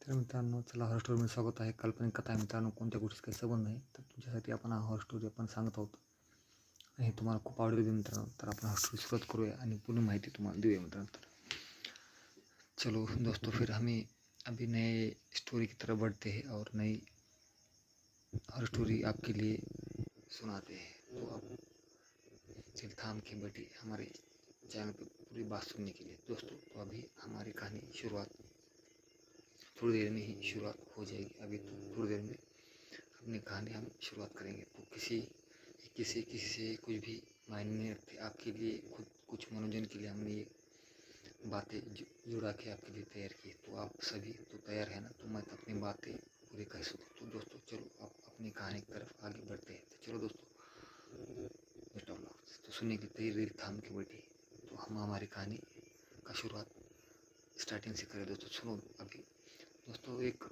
तर मित्रांनो, चला हॉरर स्टोरीमध्ये स्वागत आहे. काल्पनिक कथा आहे मित्रांनो, कोणत्या गोष्टीचा काही संबंध नाही. तर तुमच्यासाठी आपण हा हॉरर स्टोरी आपण सांगत आहोत आणि तुम्हाला खूप आवडेल मित्रांनो. तर आपण हॉरर स्टोरी सुरुवात करूया आणि पूर्ण माहिती तुम्हाला देऊया मित्रांनो. तर चलो दोस्तों, फिर हमें अभी नए स्टोरी की तरफ बढ़ते हैं और नई हॉरर स्टोरी आपके लिए सुनाते हैं. तो आप सिर थाम के बैठिए हमारे चैनल पर पूरी बात सुनने के लिए दोस्तों. तो अभी हमारी कहानी शुरुआत थोड़ी देर में ही शुरुआत हो जाएगी. अभी तो थोड़ी देर में अपनी कहानी हम शुरुआत करेंगे. तो किसी से कुछ भी मायने नहीं रखते. आपके लिए खुद कुछ मनोरंजन के लिए हमने ये बातें जुड़ा के आपके लिए तैयार की. तो आप सभी तो तैयार है ना? तो मैं अपनी बातें पूरी कर सकूँ. तो दोस्तों चलो आप अपनी कहानी की तरफ आगे बढ़ते हैं. तो चलो दोस्तों, बेस्ट ऑफ लक. तो सुनने की तैयारी थाम के बैठे. तो हम हमारी कहानी का शुरुआत स्टार्टिंग से करें दोस्तों. सुनो अभी दोस्तों, एक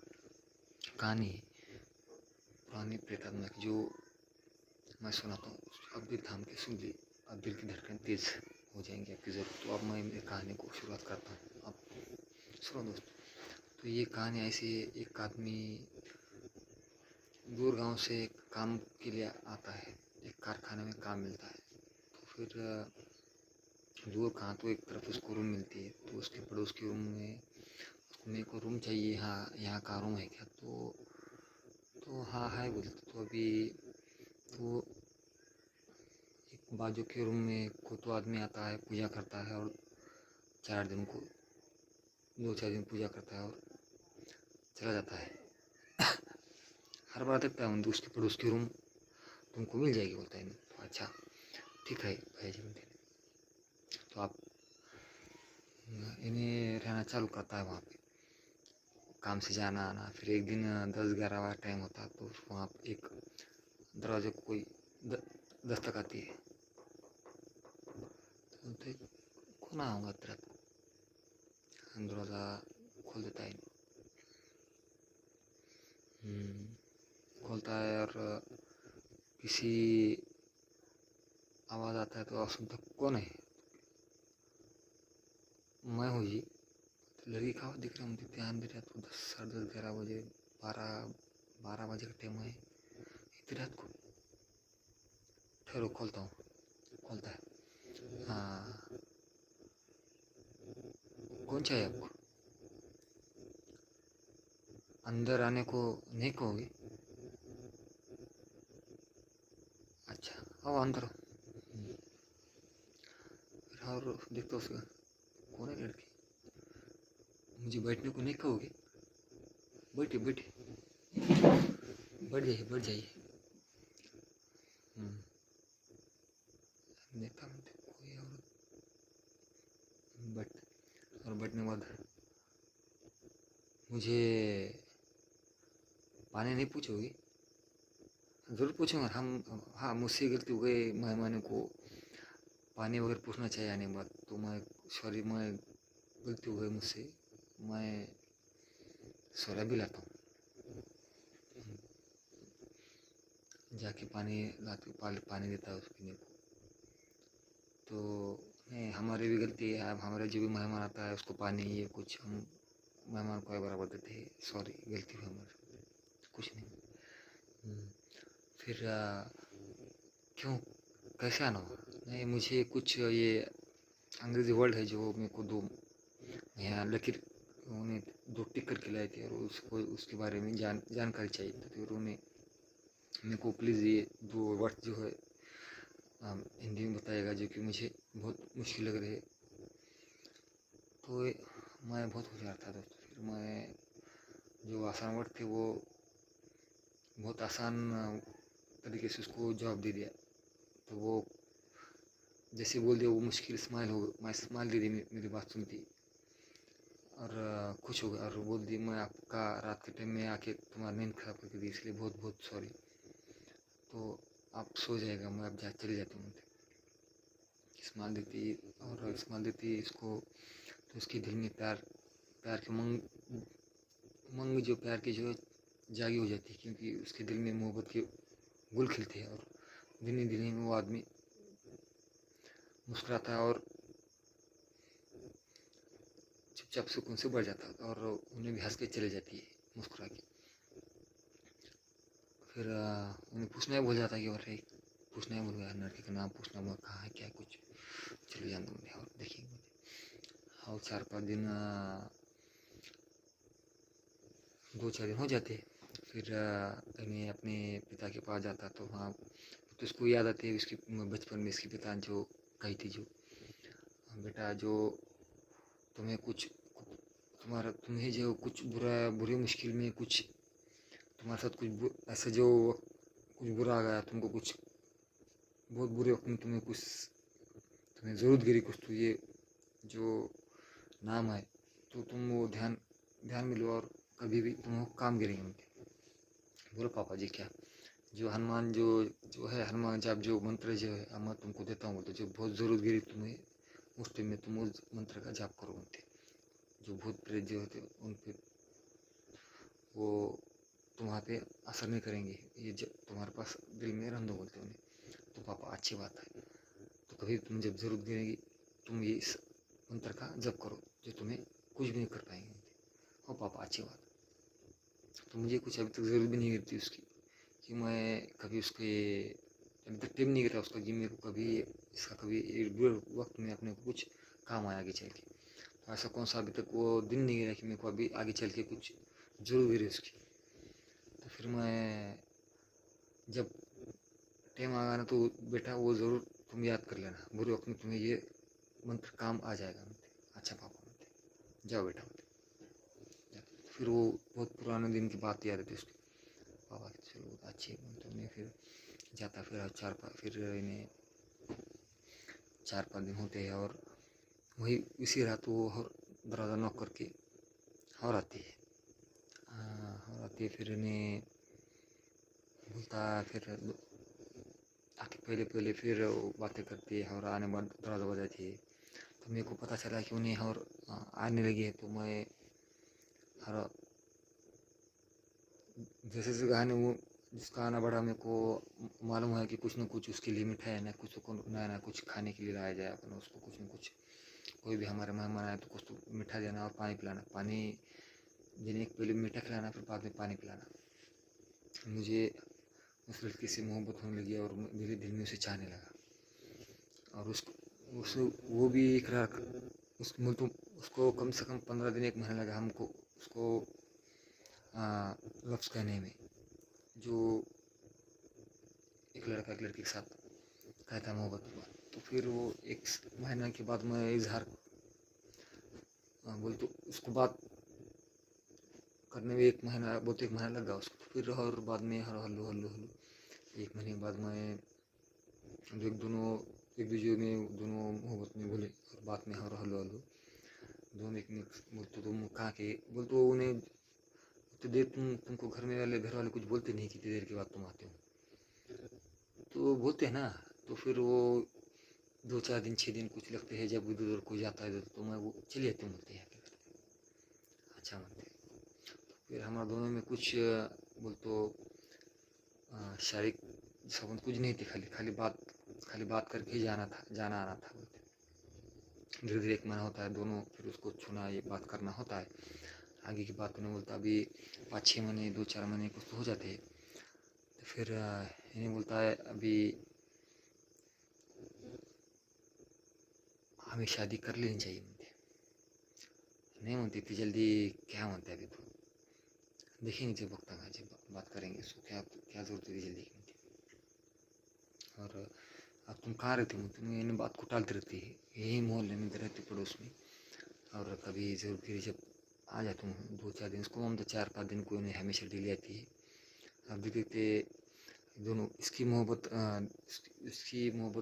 कहानी है पुरानी प्रेतात्मा की, जो मैं सुनाता हूँ. अब दिल थाम के सुन ली. अब दिल की धड़कन तेज हो जाएंगी आपकी ज़रूर. तो अब मैं मेरी कहानी को शुरुआत करता हूँ. अब सुनो दोस्तों. तो ये कहानी ऐसी है. एक आदमी दूर गांव से काम के लिए आता है. एक कारखाने में काम मिलता है. तो फिर दूर कहाँ, तो एक तरफ उसको रूम मिलती है. तो उसके पड़ोस के रूम में मेरे को रूम चाहिए. हाँ, यहाँ का रूम है क्या? तो हाँ है बोलते. तो अभी तो एक बाजू के रूम में को तो आदमी आता है, पूजा करता है और 2-4 दिन पूजा करता है और चला जाता है. हर बार देखता है उसके पड़ोस की रूम तुमको मिल जाएगी बोलता है. तो अच्छा ठीक है भाई जी बोलते. तो आप इन्हें रहना चालू करता है वहाँ पे, काम से जाना आना. फिर एक दिन 10-11 बार टाइम होता है. तो वहाँ पे एक दरवाजे को कोई दस्तक आती है. तो बोलते कौन आऊँगा तेरा? दरवाज़ा खोल देता है. खोलता है और किसी आवाज़ आता है. तो आप सुनते कौन है? मैं हूँ जी. तो लड़की का दिख रहा है मुझे, ध्यान दे रहा. तो 10, 10:30, 11 बजे, 12 बजे का टाइम है इतनी रात को. ठहरो खोलता हूँ. खोलता है. हाँ, कौन चाहिए आपको? अंदर आने को नहीं कहोगे? अच्छा आओ अंदर. और देखता उसका कौन है लड़की. मुझे बैठने को नहीं कहोगे? बैठिए बैठिए, बैठ जाइए. देखता हूँ कोई और बैठने के बाद मुझे पानी नहीं पूछोगी? ज़रूर पूछूंगा. हाँ, मुझसे गलती हो गई. मेहमान को पानी वगैरह पूछना चाहिए आने के बाद. तो मैं सॉरी, मैं गलती हो गई मुझसे. मैं सॉरी भी लाता हूँ. जाके पानी लाते पानी देता है उसके लिए. तो नहीं, हमारी भी गलती है. अब हमारे जो भी मेहमान आता है उसको पानी ये कुछ हम मेहमान को बराबर देते हैं. सॉरी, गलती हुई हमारे, कुछ नहीं. फिर क्यों, कैसे आना हुआ? नहीं, मुझे कुछ ये अंग्रेज़ी वर्ड है जो मेरे को दो यहाँ लकीर उन्हें 2 टिक करके लाए थे और उसको उसके बारे में जानकारी चाहिए. तो फिर उन्हें मेरे को प्लीज़ ये 2 वर्ड जो है हिंदी में बताएगा, जो कि मुझे बहुत मुश्किल लग रही है. तो मैं बहुत होशियार था दोस्तों. फिर मैं जो आसान वर्ड थे वो बहुत आसान तरीके से उसको जवाब दे दिया. तो वो जैसे बोल दिया, वो मुश्किल स्माइल दे दी मेरी बात सुनती और खुश हो गया और बोल दी मैं आपका रात के टाइम में आके तुम्हारा नींद खराब करके दी, इसलिए बहुत बहुत सॉरी. तो आप सो जाएगा, मैं अब चले जाती हूँ. स्माइल देती इसको. तो उसके दिल में प्यार के उमंग जो प्यार की जो जागी हो जाती है, क्योंकि उसके दिल में मोहब्बत के गुल खिलते हैं. और धीरे धीरे में वो आदमी मुस्कुराता है और चुपचाप सुकून से बढ़ जाता और उन्हें भी हंस के चले जाती है मुस्कुरा के। फिर उन्हें पूछना ही भूल जाता है कि अरे पूछना ही भूल गया, लड़के का नाम पूछना हुआ, कहाँ है क्या कुछ, चलो जान दो और देखेंगे। और 4-5 दिन 2-4 दिन हो जाते। फिर मैं अपने पिता के पास जाता तो वहाँ तो उसको याद आती है उसकी बचपन में इसके पिता जो कही थी, जो बेटा जो तुम्हें कुछ तुम्हें जो कुछ बुरी मुश्किल में कुछ तुम्हारे साथ कुछ ऐसा जो कुछ बुरा आ गया तुमको, कुछ बहुत बुरे वक्त में तुम्हें ज़रूरत गिरी कुछ, तो ये जो नाम है तो तुम वो ध्यान में लो और कभी भी तुम काम गिरेंगे उनके। बोलो पापा जी क्या, जो हनुमान जो है हनुमान जाप जो मंत्र जो है मैं तुमको देता हूँ, बोलते जो बहुत ज़रूरत गिरी तुम्हें उस टाइम में तुम उस मंत्र का जाप करो। बोलते जो भूत प्रेत जो होते उन पर वो तुम्हारे पे असर नहीं करेंगे, ये जब तुम्हारे पास दिल में रहने दो, बोलते उन्हें। तो पापा अच्छी बात है, तो कभी तुम जब ज़रूरत गिरेगी तुम ये इस मंत्र का जप करो जो तुम्हें कुछ भी नहीं कर पाएंगे। और पापा अच्छी बात, तो मुझे कुछ अभी तक ज़रूरत भी नहीं गिरती उसकी, कि मैं कभी उसके अभी तक टाइम नहीं गिरा उसका कि मेरे को कभी इसका कभी एक बुरे वक्त में अपने को कुछ काम आया आगे चल के। तो ऐसा कौन सा अभी तक वो दिन नहीं गिरा कि मेरे को अभी आगे चल के कुछ जरूर गिरे उसकी। तो फिर मैं जब टाइम आएगा ना तो बेटा वो ज़रूर तुम याद कर लेना, बुरे वक्त में तुम्हें ये मंत्र काम आ जाएगा। अच्छा पापा, जाओ बेटा। फिर वो बहुत पुराने दिन की बात याद आती उसकी पापा की, चलो अच्छी मंत्र में फिर जाता। फिर इन्हें 4-5 दिन होते हैं और वही इसी रात वो और दरवाज़ा नॉक करके और आती है। और आती है फिर इन्हें बोलता फिर आके पहले फिर वो बातें करती है और आने बाद दरवाज़ा बजाती है। तो मेरे को पता चला कि उन्हें और आने लगी है। तो मैं और जैसे जैसे गाने वो जिसका आना बढ़ा मेरे को मालूम है कि कुछ न कुछ उसकी लिमिट है ना, कुछ को नया कुछ खाने के लिए लाया जाए अपन उसको, कुछ न कुछ कोई भी हमारे मेहमान आए तो कुछ तो मीठा देना और पानी पिलाना। पानी देने के पहले मीठा खिलाना, फिर बाद में पानी पिलाना। मुझे उस लड़की से मोहब्बत होने लगी और मेरे दिल में उसे चाहने लगा। और वो भी इकरार उसको कम से कम 15 दिन 1 महीना लगा हमको उसको लफ्ज़ कहने में, जो एक लड़का एक लड़की के साथ कहता मोहब्बत हुआ। तो फिर वो 1 महीना के बाद मैं इजहार बोल तो उसको बात करने में 1 महीना बहुत 1 महीना लगा उसको। फिर और बाद में हर हल्लू हल्लू हल्लू 1 महीने के बाद मैं एक दूसरे में दोनों मोहब्बत में बोले और बाद में हर हल्लू हल्लू दोनों एक बोलते तुम कहाँ के, बोलते उन्हें तो देर तुमको घर वाले कुछ बोलते नहीं, कितनी देर के बाद तुम आते हो, तो बोलते हैं ना। तो फिर वो 2-4 दिन 6 दिन कुछ लगते हैं, जब उधर कोई जाता है तो मैं वो चलिए तुम बोलते हैं अच्छा मानते। फिर हमारा दोनों में कुछ बोल तो शारीरिक संबंध कुछ नहीं थे, खाली बात करके ही जाना आना था। धीरे धीरे 1 महीना होता है दोनों, फिर उसको छूना ये बात करना होता है। आगे की बात नहीं बोलता, अभी 5-6 महीने 2-4 महीने कुछ तो हो जाते हैं। तो फिर इन्हें बोलता है अभी हमें शादी कर लेनी चाहिए। मुझे नहीं म्हणते इतनी जल्दी, क्या म्हणते अभी तो देखेंगे जब वक्त आएगा, जब बात करेंगे उसको क्या ज़रूरत है जल्दी की। और अब तुम कहाँ रहती हो, तुम इन बात को टालती रहती है, यही मोहल्ले में रहती पड़ोस में। और कभी जरूर फिर जब आ जाता हूँ 2-4 दिन, उसको हम तो 4-5 दिन को उन्हें हमेशा डिले आती है। अब भी देखते दोनों इसकी मोहब्बत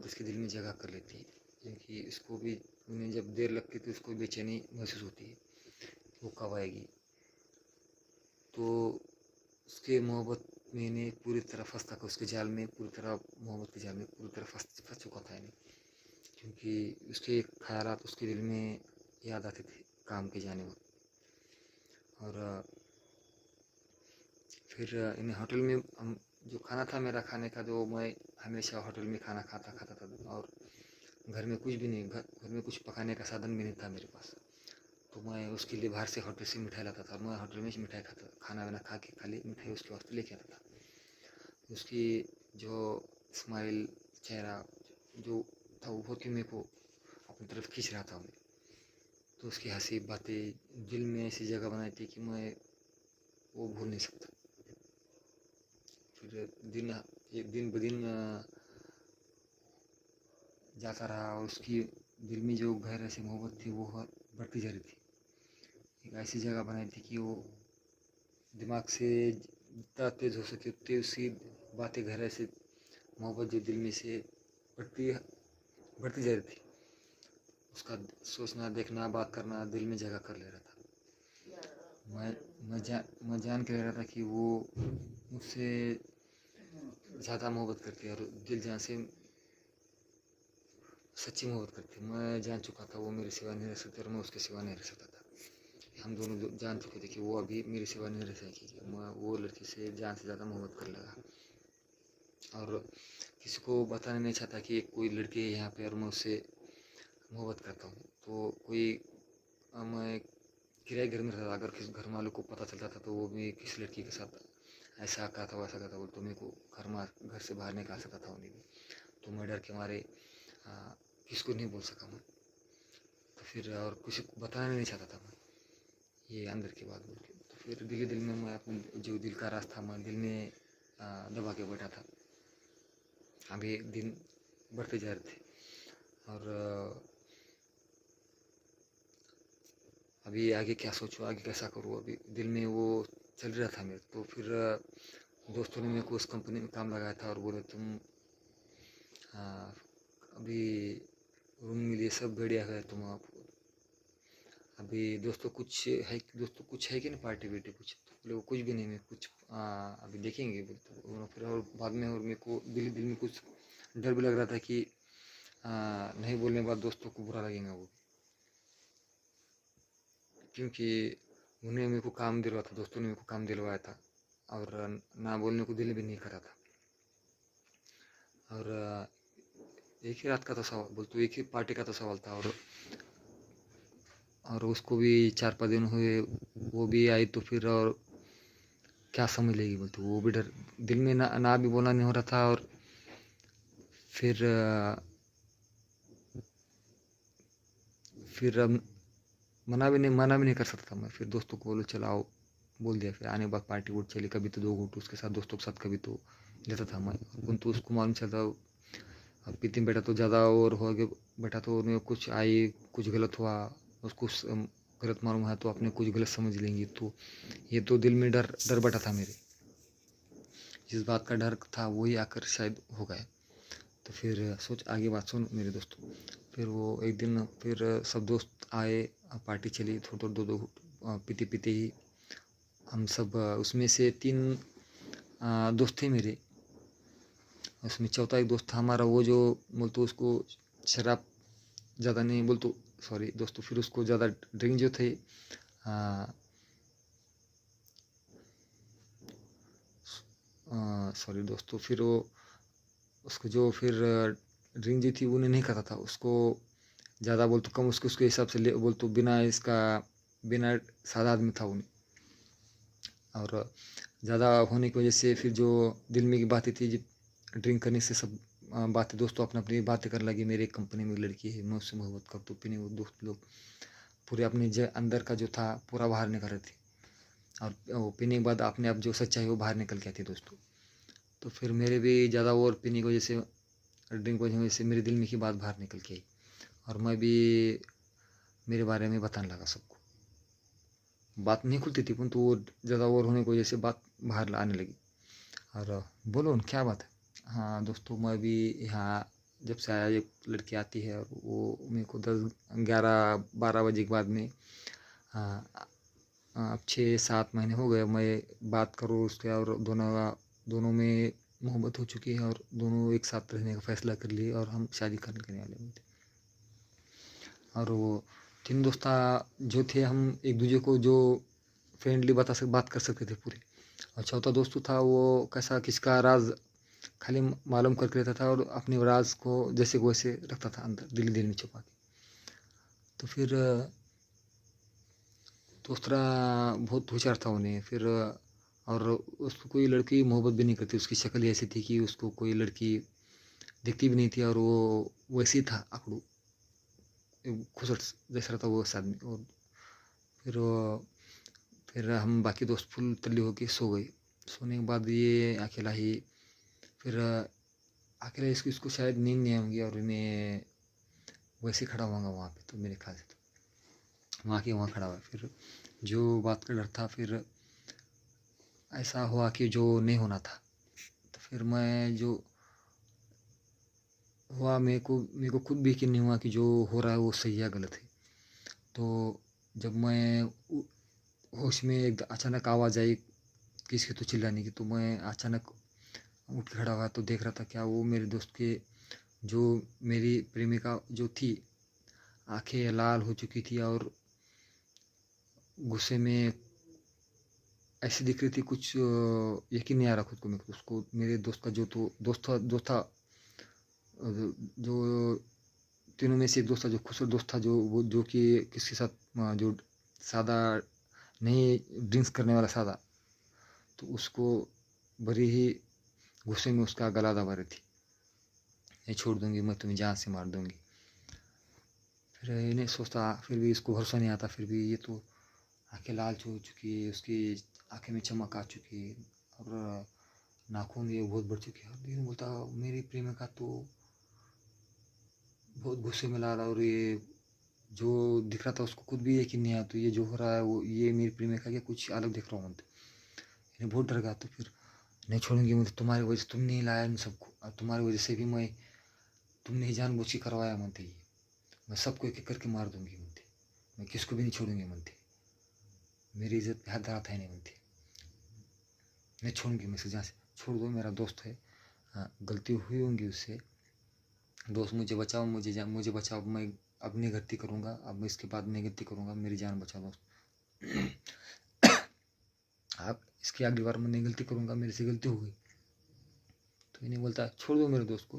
उसके दिल में जगह कर लेती है, क्योंकि इसको भी उन्हें जब देर लगती है तो उसको बेचैनी महसूस होती है वो कब आएगी। तो उसके मोहब्बत में इन्हें पूरी तरह फंस था, उसके जाल में पूरी तरह मोहब्बत के जाल में पूरी तरह फंस चुका था इन्हें, क्योंकि उसके ख्यालात उसके दिल में याद आते थे काम के जाने वक्त। और फिर इन्हें होटल में हम जो खाना था मेरा खाने का, जो मैं हमेशा होटल में खाना खाता था और घर में कुछ भी नहीं, घर में कुछ पकाने का साधन भी नहीं था मेरे पास। तो मैं उसके लिए बाहर से होटल से मिठाई लाता था और मैं होटल में ही मिठाई खाता, खाना वाना खा के खाली मिठाई उसके वास्ते लेके आता था। उसकी जो स्माइल, चेहरा जो था वो बहुत ही मेरे को अपनी तरफ खींच रहा था उन्हें। तो उसकी हंसी बातें दिल में ऐसी जगह बनाई थी कि मैं वो भूल नहीं सकता। फिर दिन ब दिन जाता रहा और उसकी दिल में जो गहरे से मोहब्बत थी वो बढ़ती जा रही थी। एक ऐसी जगह बनाई थी कि वो दिमाग से जितना तेज हो सके उतनी उसकी बातें गहरे से मोहब्बत जो दिल में से बढ़ती बढ़ती जा रही थी, उसका सोचना, देखना, बात करना दिल में जगह कर ले रहा था। मैं जान के ले रहा था कि वो मुझसे ज़्यादा मोहब्बत करती है और दिल जान से सच्ची मोहब्बत करती है। मैं जान चुका था वो मेरे सिवा नहीं रह सकती और मैं उसके सिवा नहीं रह सकता था। हम दोनों जान चुके थे कि वो अभी मेरे सिवा नहीं रह सकेगी। मैं वो लड़की से जान से ज़्यादा मोहब्बत कर लगा और किसी को बताना नहीं चाहता कि कोई लड़की है यहाँ पे और मैं उससे मोहब्बत करता हूँ। तो कोई मैं किराए घर में रहता, अगर किसी घर वालों को पता चलता था तो वो भी किसी लड़की के साथ ऐसा कहा था वैसा कहा था बोल, तो मेरे को घर से बाहर निकाल सकता था उन्हें भी। तो मैं डर के मारे किसको नहीं बोल सका मैं। तो फिर और किसी को बताना नहीं चाहता था मैं ये अंदर की बात बोल के। तो फिर दिल में मैं अपने जो दिल का राज था मैं दिल में दबा के बैठा था। अभी दिन बढ़ते जा रहे थे और अभी आगे क्या सोचूं, आगे कैसा करूँ, अभी दिल में वो चल रहा था मेरे। तो फिर दोस्तों ने मेरे को उस कंपनी में काम लगाया था और बोले तुम अभी रूम मिली, सब बढ़िया है, तुम आप अभी दोस्तों कुछ है कि नहीं, पार्टी वार्टी कुछ। तो बोले वो कुछ भी नहीं, मैं कुछ अभी देखेंगे बोलते। और फिर और बाद में और मेरे को दिल में कुछ डर भी लग रहा था कि नहीं बोलने के बाद दोस्तों को बुरा लगेगा वो, क्योंकि उन्हें मेरे को काम दिलवाया था, दोस्तों ने मेरे को काम दिलवाया था और ना बोलने को दिल भी नहीं करा था। और एक ही रात का तो सवाल बोल, तो एक ही पार्टी का तो सवाल था और उसको भी 4-5 दिन हुए, वो भी आई तो फिर और क्या समझ लेगी बोलते, वो भी डर दिल में ना भी बोलना नहीं हो रहा था। और फिर मना भी नहीं कर सकता था मैं। फिर दोस्तों को बोलो चलाओ, बोल दिया। फिर आने के बाद पार्टी वोट चली, कभी तो 2 घूंट उसके साथ दोस्तों के साथ, कभी तो लेता था मैं। परंतु उसको मालूम चलता अब पीते बैठा तो ज़्यादा और हो गया, बैठा तो उन्हें कुछ आई, कुछ गलत हुआ, उसको गलत मालूम है तो अपने कुछ गलत समझ लेंगी। तो ये तो दिल में डर बैठा था मेरे, जिस बात का डर था वही आकर शायद हो गया। तो फिर सोच, आगे बात सुन मेरे दोस्तों। फिर वो एक दिन फिर सब दोस्त आए, पार्टी चली, थोड़ा दो पीते पीते ही हम सब उसमें से 3 दोस्त थे मेरे, उसमें चौथा एक दोस्त था हमारा, वो जो बोलते उसको शराब ज़्यादा नहीं बोलते, सॉरी दोस्तों, फिर उसको ज़्यादा ड्रिंक जो थे सॉरी दोस्तों, फिर वो उसको जो फिर ड्रिंक जो थी वो नहीं खाता था, उसको ज़्यादा बोलते कम, उसके हिसाब से ले बोलते बिना सादा आदमी था उन्हें। और ज़्यादा होने की वजह से फिर जो दिल में की बातें थी, ड्रिंक करने से सब बातें दोस्तों अपने अपनी बातें करने लगी। मेरे कंपनी में लड़की है, मैं उससे मोहब्बत करता हूँ, पीने वो दोस्त लोग पूरे अपने अंदर का जो था पूरा बाहर निकल रहे थे और वो पीने के बाद अपने आप जो सच्चाई वो बाहर निकल के आती दोस्तों। तो फिर मेरे भी ज़्यादा और पीने की वजह से, ड्रिंक की वजह से मेरे दिल में की बात बाहर निकल के आई और मैं भी मेरे बारे में बताने लगा सबको। बात नहीं खुलती थी परंतु वो ज़्यादा ओवर होने की वजह से बात बाहर आने लगी। और बोलो क्या बात है। हाँ दोस्तों, मैं भी यहाँ जब से आया, एक लड़की आती है और वो मेरे को 10-11-12 बजे के बाद में अब 6-7 महीने हो गए मैं बात करूँ उसके, और दोनों में मोहब्बत हो चुकी है और दोनों एक साथ रहने का फैसला कर लिए और हम शादी करने वाले थे। और वो 3 दोस्त जो थे, हम एक दूसरे को जो फ्रेंडली बात कर सकते थे पूरे। और चौथा दोस्त था वो कैसा, किसका राज खाली मालूम करके रहता था और अपने राज को जैसे को वैसे रखता था अंदर दिल में छुपा के। तो फिर तो उस तरह बहुत होशियार था उन्हें। फिर और उसको कोई लड़की मोहब्बत भी नहीं करती, उसकी शक्ल ही ऐसी थी कि उसको कोई लड़की दिखती भी नहीं थी, और वो वैसे ही था आकड़ू, खुसट जैसा था वो आदमी। और फिर फिर हम बाकी दोस्त फुल तल्ली होके सो गए। सोने के बाद ये अकेला ही, फिर अकेला इसको इसको शायद नींद नहीं आएंगी, और इन्हें वैसे खड़ा हुआ वहाँ पे, तो मेरे ख्याल से तो वहाँ के वहाँ खड़ा हुआ। फिर जो बात का डर था, फिर ऐसा हुआ कि जो नहीं होना था। तो फिर मैं जो हुआ, मेरे को खुद भी यकीन नहीं हुआ कि जो हो रहा है वो सही है गलत है। तो जब मैं होश में एक अचानक आवाज़ आई किसी तो चिल्लाने की, तो मैं अचानक उठ के खड़ा हुआ, तो देख रहा था क्या वो मेरे दोस्त के, जो मेरी प्रेमिका जो थी, आंखें लाल हो चुकी थी और गुस्से में ऐसी दिख रही थी, कुछ यकीन नहीं आ रहा खुद को। मेरे को उसको, मेरे दोस्त का जो तो दोस्त था जो तीनों में से एक दोस्त था, जो खुसर दोस्त था, जो वो जो कि किसके साथ जो सादा नहीं ड्रिंक्स करने वाला सादा, तो उसको बड़ी ही गुस्से में उसका गला दबा रही थी, नहीं छोड़ दूंगी मैं तुम्हें, जान से मार दूंगी। फिर इन्हें सोचता, फिर भी इसको भरोसा नहीं आता, फिर भी ये तो आंखें लाल हो चुकी है, उसकी आंखें में चमक आ चुकी है, और नाखून ये बहुत बढ़ चुके हैं। लेकिन बोलता मेरी प्रेमिका तो बहुत गुस्से में ला रहा, और ये जो दिख रहा था उसको खुद भी यकीन नहीं आया, तो ये जो हो रहा है वो ये मेरी प्रेमिका के कुछ अलग दिख रहा हूँ। इन्हें बहुत डर गया। तो फिर नहीं छोड़ूंगी मैं, तुम्हारी वजह से तुम नहीं लाया इन सबको, और तुम्हारी वजह से भी मैं, तुमने ही जानबूझ के करवाया मनते, ये मैं सबको एक एक करके मार दूंगी मनते, मैं किसको भी नहीं छोड़ूंगी मनते, मेरी इज्जत पे हाथ धरा था नहीं मनते, नहीं छोड़ूंगी मैं, जहाँ से छोड़ दो, मेरा दोस्त है, हाँ गलती हुई होंगी उससे, दोस्त मुझे बचाओ, मुझे बचाओ, मैं अब नहीं गलती करूँगा, अब मैं इसके बाद नहीं गलती करूँगा, मेरी जान बचाओ दोस्त। आप इसकी अगली बार मैं नहीं गलती करूँगा, मेरे से गलती हो गई। तो इन्हें बोलता छोड़ दो मेरे दोस्त को,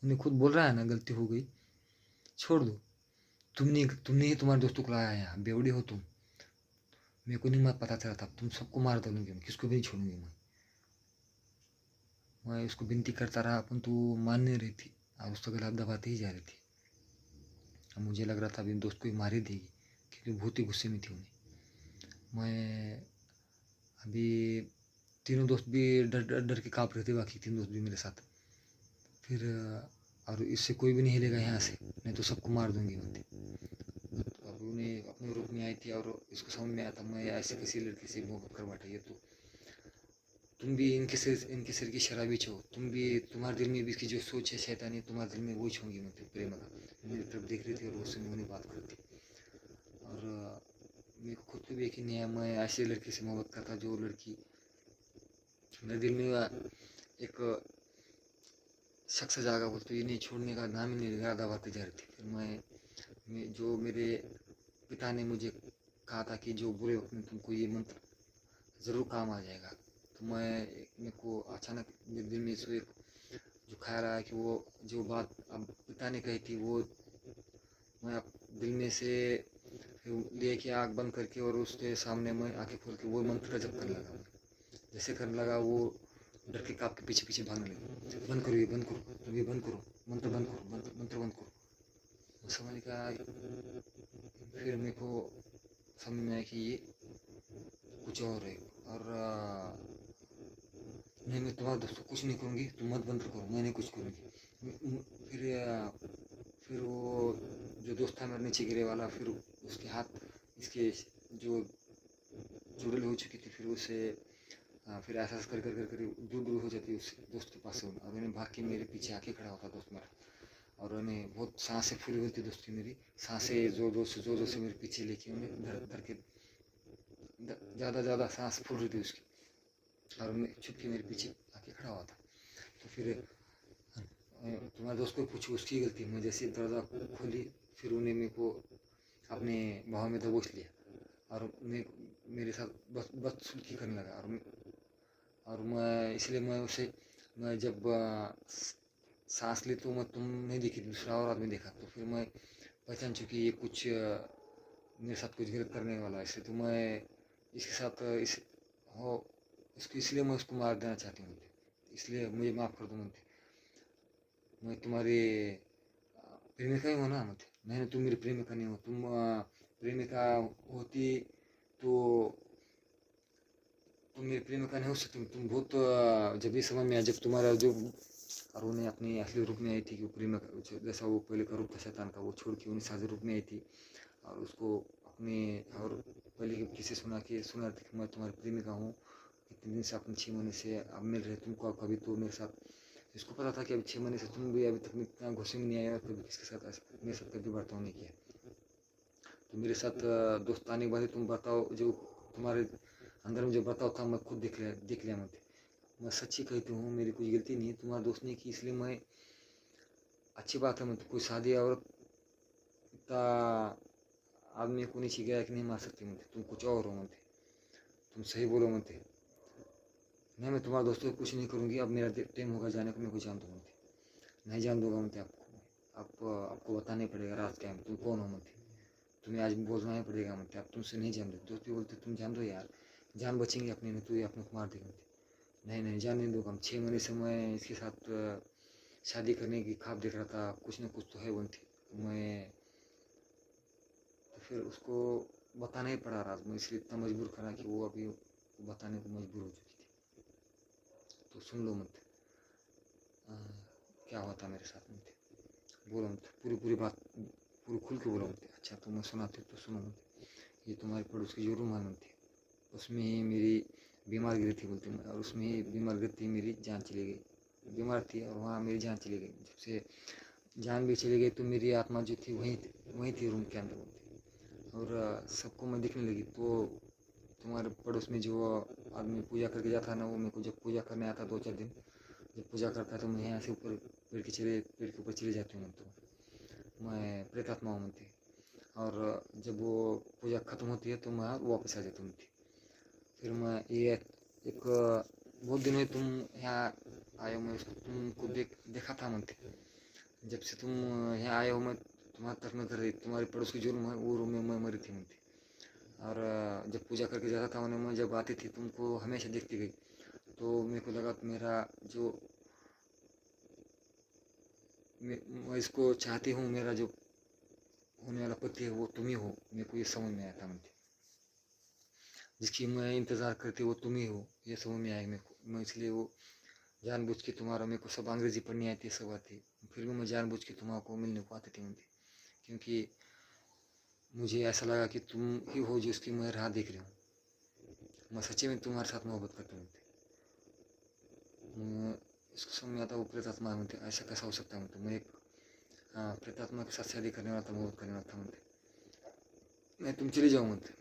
उन्हें खुद बोल रहा है ना गलती हो गई, छोड़ दो, तुमने ही तुम्हारे दोस्तों को लाया है यहाँ, बेवड़े हो तुम, मेरे को नहीं पता चला था, तुम सबको मार डालूंगी मैं, किसको भी नहीं छोड़ूंगी मैं उसको विनती करता रहा, अपन तो मान नहीं रही थी, और उसका गला दबाते ही जा रही थी। अब मुझे लग रहा था अभी दोस्त को ही मार ही देगी, क्योंकि बहुत ही गुस्से में थी उन्हें। मैं अभी तीनों दोस्त भी डर डर डर के काँप रहे थे, बाकी तीन दोस्त भी मेरे साथ। फिर और इससे कोई भी नहीं हिलेगा यहाँ से, नहीं तो सबको मार दूंगी मैं। तो अब उन्हें अपने रूप में आई थी, और इसको समझ में आया था मैं ऐसे किसी लड़की से मोहब्बत कर बैठा, ये तो तुम भी इनके सिर की शराबी छो, तुम भी, तुम्हारे दिल में भी इसकी जो सोच है शैतानी, तुम्हारे दिल में वही छोंगी मैं, प्रेम का। मेरी तरफ देख रही थी और उससे मुँह नहीं बात करती, और मेरे को खुद को भी यकीन नहीं आया मैं ऐसे लड़की से मोहब्बत करता, जो लड़की मेरे दिल में एक शख्स जागा, वो तो ये नहीं छोड़ने का नाम ही नहीं लगा, दबाते जा रही थी। फिर मैं जो मेरे पिता ने मुझे कहा था कि जो बुरे वक्त में तुमको ये मंत्र ज़रूर काम आ जाएगा, तो मेरे को अचानक मेरे दिल में से एक जो ख्याल आया कि वो जो बात अब पिता ने कही थी, वो मैं दिल में से ले के आँख बंद करके, और उसके सामने मैं आँखें खोल के वो मंत्र का जप करने लगा। जैसे करने लगा, वो डर के काँप के पीछे पीछे भागने लगे, बंद करो ये, बंद करो, तुम ये बंद करो, मंत्र बंद करो, मंत्र बंद करो। वो समझ का, फिर मेरे को समझ में आया कि ये कुछ और है, और नहीं मैं तुम्हारे दोस्तों कुछ नहीं करूँगी, तुम मत बंद करो, मैं नहीं कुछ करूँगी। फिर वो जो दोस्त था मेरे नीचे गिरे वाला, फिर उसके हाथ इसके जो जुड़ल हो चुकी थी, फिर उसे फिर ऐसा कर कर कर कर दूर दूर हो जाती उस दोस्त के पास से। और उन्हें भाग के मेरे पीछे आके खड़ा होता दोस्त मेरा, और उन्हें बहुत सांसें फूली हुई थी दोस्त की, मेरी सांसें जोर से मेरे पीछे लेके उन्हें धर धर के, ज़्यादा सांस फूल रही थी उसकी, और मैं छुप के मेरे पीछे आके खड़ा हुआ था। तो फिर तुम्हारे दोस्त को पूछो, उसकी गलती, मैं जैसे दरवाज़ा खोली, फिर उन्हें मेरे को अपने बाहों में दबोच लिया, और मेरे साथ बदसलूकी करने लगा, और मैं इसलिए मैं उसे, मैं जब सांस ली तो मैं तुम नहीं दिखी, दूसरा और आदमी देखा, तो फिर मैं पहचान चुकी ये कुछ मेरे साथ कुछ गलत करने वाला है, इसलिए तो मैं इसके साथ इस हो इसको, इसलिए मैं उसको मार देना चाहती हूँ, इसलिए मुझे माफ़ कर दो मुझे, मैं तुम्हारी प्रेमिका ही हो ना मुझे, नहीं तुम मेरी प्रेमिका नहीं हो, तुम प्रेमिका होती तो तुम मेरी प्रेमिका नहीं हो सकती, तुम बहुत जब ये समझ में आया जब तुम्हारा जो अरुण ने अपनी असली रूप में आई थी कि प्रेमिका जैसा वो पहले का रूप था शैतान का, वो छोड़ के उन्हें साझे रूप में आई थी और उसको अपने और पहले के किसी सुना था कि मैं तुम्हारी प्रेमिका हूँ, इतने दिन से अपने 6 महीने से अब मिल रहे तुमको, कभी तो मेरे साथ, इसको पता था कि अभी 6 महीने से तुम भी अभी तक इतना घुसे में नहीं आया और कभी किसके साथ मेरे साथ कभी बर्ताव नहीं किया, तो मेरे साथ दोस्तानी वाले तुम बताओ, जो तुम्हारे अंदर में जो बर्ताव था मैं खुद देख लिया मैं सच्ची कहती हूँ, मेरी कुछ गलती नहीं है, तुम्हारा दोस्त नहीं की, इसलिए मैं, अच्छी बात है, मैं तो कोई शादी औरत इतना आदमी को नीचे गया कि नहीं मार सकती मुझे, तुम कुछ और हो मुझे, तुम सही बोलो मुझे, नहीं मैं तुम्हारे दोस्तों को कुछ नहीं करूँगी, अब मेरा टाइम होगा जाने को, मैं कुछ जान दूँगा मुझे, नहीं जान दूंगा मुझे आपको, आपको बताना ही पड़ेगा रात क्या है, तुम कौन हो मुझे, तुम्हें आज बोलना ही पड़ेगा मुझे, अब तुमसे नहीं जान दो, दोस्त भी बोलते तुम जान दो यार, जान बचेंगे अपने, नहीं तो ये अपने को मार देगा मुझे, नहीं जान नहीं दूंगा, 6 महीने से मैं इसके साथ शादी करने की ख्वाब देख रहा था, कुछ ना कुछ तो है बनती, मैं तो फिर उसको बताना ही पड़ा रात में, इसलिए इतना मजबूर करा कि वो अभी बताने को मजबूर हो चुकी थी, तो सुन लो मत क्या हुआ था मेरे साथ में, बोलो मत पूरी बात, पूरी खुल के बोलो मत, अच्छा तो मैं सुनाती तो सुनो मत, ये तुम्हारे पड़ोस की जो रूम है मत, उसमें ही मेरी बीमार गिरी थी बोलते, और उसमें ही बीमार गिरी थी, मेरी जान चली गई, बीमार थी और वहाँ मेरी जान चली गई, जब से जान भी चली गई तो मेरी आत्मा जो थी वहीं थी रूम के अंदर बोलते, और सबको मैं दिखने लगी, तो तुम्हारे पड़ोस में जो आदमी पूजा करके जाता ना, वो मेरे को जब पूजा करने आता 2-4 दिन, जब पूजा करता है तो मैं यहाँ से ऊपर पेड़ के ऊपर चले जाती हूँ, तो मैं प्रेतात्मा हूँ थी, और जब वो पूजा ख़त्म होती है तो मैं वापस आ जाती हूँ, फिर मैं ये एक बहुत दिन हुए तुम यहाँ आए हो, मैं तुमको देखा था मन, जब से तुम यहाँ आए हो मैं तुम्हारे तरफ में कर रही, तुम्हारे पड़ोस की जो रूम है वो रूम में मैं मरी थी मुझे, और जब पूजा करके जाता था उन्हें, मैं जब आती थी तुमको हमेशा देखती गई, तो मेरे को लगा मेरा जो मैं इसको चाहती हूँ, मेरा जो होने वाला पति है वो तुम ही हो, मेरे को ये समझ में आया था मुझे, जिसकी मैं इंतज़ार करती वो तुम ही हो, ये समझ में आया मेरे को, मैं इसलिए वो जानबूझ के तुम्हारा, मेरे को सब अंग्रेजी पढ़नी आती है सब आती, फिर भी मैं जानबूझ के तुम्हारा मिलने को आती थी मुझे, क्योंकि मुझे ऐसा लगा कि तुम ही हो जिसकी मैं राह देख रही हूँ, मैं सच्ची में तुम्हारे साथ मोहब्बत करती हूँ, मैं इसको समझ में आता वो प्रेतात्मा है, ऐसा कैसा हो सकता है, मैं एक प्रेतात्मा के साथ शादी करने वाला था, मोहब्बत करने वाला था मुझे, नहीं तुम चली जाओ मुझे,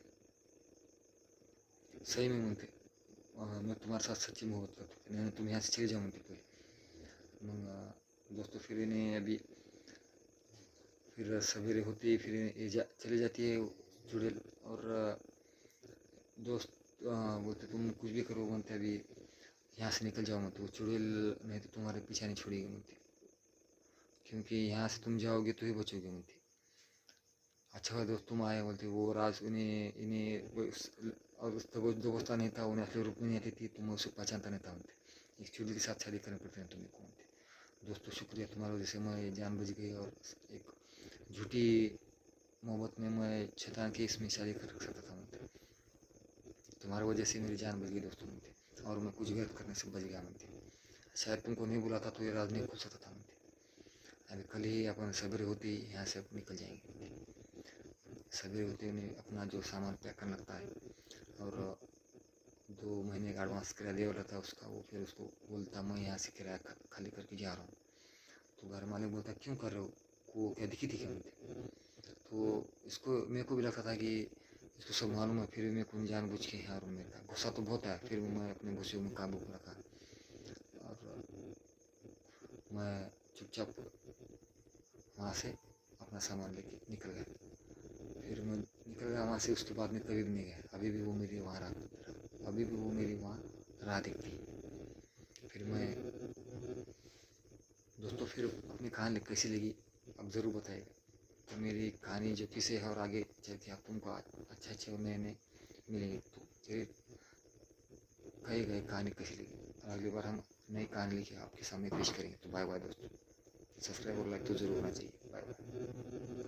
सही में मुझे मैं तुम्हारे साथ सच्ची मोहब्बत करती हूँ, नहीं तुम यहाँ से चले जाओ मुझे पहले, मग दोस्तों फिर इन्हें अभी फिर सवेरे होते ही फिर ये चली जाती है चुड़ैल, और दोस्त बोलते तुम कुछ भी करो बोलते, अभी यहाँ से निकल जाओ मत, वो चुड़ैल नहीं तो तुम्हारे पीछे नहीं छोड़ेगी मुझे, क्योंकि यहाँ से तुम जाओगे तो ही बचोगे मुझे, अच्छा हुआ दोस्त तुम आए बोलते, वो राज उन्हें इन्हें और उस तक दोस्ता नहीं था, उन्हें असली रूप में नहीं आती थी, तो मैं उसे पहचानता नहीं था मुझे, एक चुड़ैल के साथ शादी करनी पड़ती है तुम्हें को मुझे, दोस्तों शुक्रिया तुम्हारा वजह से मैं जान बच गई, और एक झूठी मोहब्बत में मैं शैतान की इसमें शादी कर सकता था मुझे, तुम्हारी वजह से मेरी जान बच गई दोस्तों मुझे, और मैं कुछ गलत करने से बच गया मुझे, शायद तुमको नहीं बुलाता तो ये राज नहीं खुल सकता था मुझे, अभी कल ही अपन सवेरे होते ही यहाँ से निकल जाएंगे, सवेरे होते उन्हें अपना जो सामान पैक करना लगता है, और 2 महीने का एडवांस किराया दे वाला था उसका, वो फिर उसको बोलता मैं यहाँ से किराया खाली करके जा रहा हूँ, तो घर मालिक बोलता क्यों कर रहे हो, को क्या दिखी थी क्या मुझे, तो इसको मेरे को भी लगता था कि इसको सब मालूम है, फिर भी मेरे को जानबूझ के यहाँ रूम में रखा, गुस्सा तो बहुत है, फिर भी मैं अपने गुस्से में काबू में रखा, और मैं चुपचाप वहाँ से अपना सामान लेके निकल गया, फिर मैं निकल गया वहाँ से, उसके बाद में कभी भी नहीं गया, अभी भी वो मेरी वहाँ अभी भी वो मेरी वहाँ राह दिखती है, फिर मैं दोस्तों फिर अपनी कहानी कैसी लगी अब ज़रूर बताइएगा, तो मेरी कहानी जो किसे है और आगे जब कि आप तुमको अच्छे अच्छे और नए नए मिलेंगे तो फिर कही गई कहानी कैसी लगी। और अगली बार हम नई कहानी लिखे आपके सामने पेश करेंगे। तो बाय बाय दोस्तों, सब्सक्राइब और लाइक तो जरूर होना चाहिए। Bye bye.